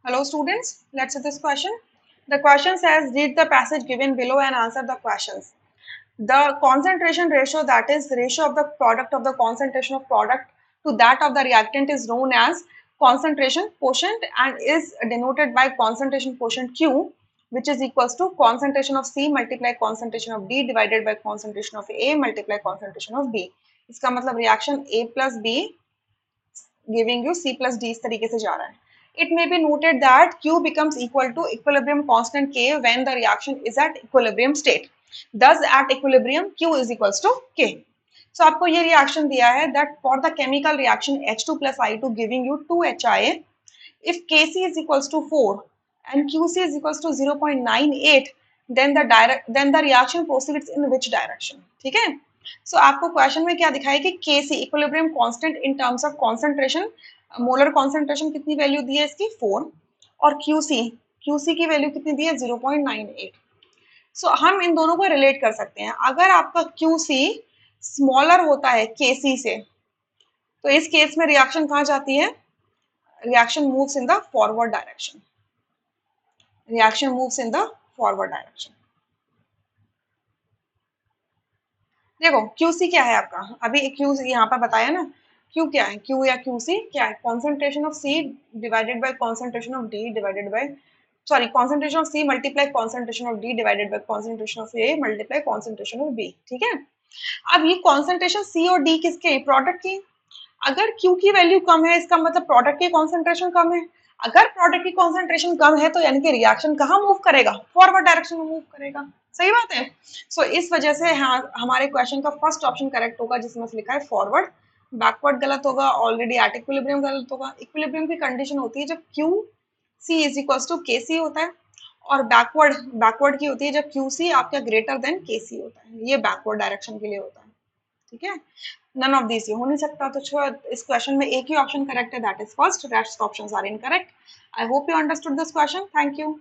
Hello students, let's see this question. The question says read the passage given below and answer the questions. The concentration ratio, that is ratio of the product of the concentration of product to that of the reactant, is known as concentration quotient and is denoted by concentration quotient Q, which is equals to concentration of C multiply concentration of D divided by concentration of A multiply concentration of B. इसका मतलब reaction A plus B giving you C plus D इस तरीके से जा रहा है. It may be noted that Q becomes equal to equilibrium constant K when the reaction is at equilibrium state. Thus at equilibrium Q is equals to K. So आपको ये reaction दिया है that for the chemical reaction H2 plus I2 giving you 2HI, if Kc is equals to 4 and Qc is equals to 0.98, then the reaction proceeds in which direction? ठीक है. सो आपको question में क्या दिखाई कि Kc equilibrium constant in terms of concentration, molar concentration कितनी value दी है इसकी 4 और Qc की वैल्यू कितनी दी है 0.98. सो हम इन दोनों को रिलेट कर सकते हैं. अगर आपका Qc स्मॉलर होता है Kc से तो इस केस में रिएक्शन कहाँ जाती है? Reaction moves in the forward direction. Reaction moves in the forward direction. देखो QC क्या है आपका, अभी Q यहाँ पर बताया ना. Q क्या है? Q या QC क्या है? Concentration of C divided by concentration of D divided by concentration of C multiply concentration of D divided by concentration of A multiply concentration of B. ठीक है. अब ये कॉन्सेंट्रेशन C और D किसके? Product की. अगर Q की value कम है इसका मतलब प्रोडक्ट की कॉन्सेंट्रेशन कम है. अगर प्रोडक्ट की कॉन्सेंट्रेशन कम है तो यानी कि रिएक्शन कहाँ मूव करेगा? फॉरवर्ड डायरेक्शन में मूव करेगा. सही बात है. सो इस वजह से हमारे क्वेश्चन का फर्स्ट ऑप्शन करेक्ट होगा जिसमें लिखा है फॉरवर्ड. बैकवर्ड गलत होगा. ऑलरेडी एट इक्विलिब्रियम गलत होगा. इक्विलिब्रियम की कंडीशन होती है जब Q C is equal to K C होता है और बैकवर्ड की होती है जब क्यू सी आपका ग्रेटर देन के सी होता है. ये बैकवर्ड डायरेक्शन के लिए होता है. ठीक है. नन ऑफ दिस ये हो नहीं सकता. तो इस क्वेश्चन में एक ही ऑप्शन करेक्ट है, that is first. Rest options are incorrect. I hope you understood this question. Thank you.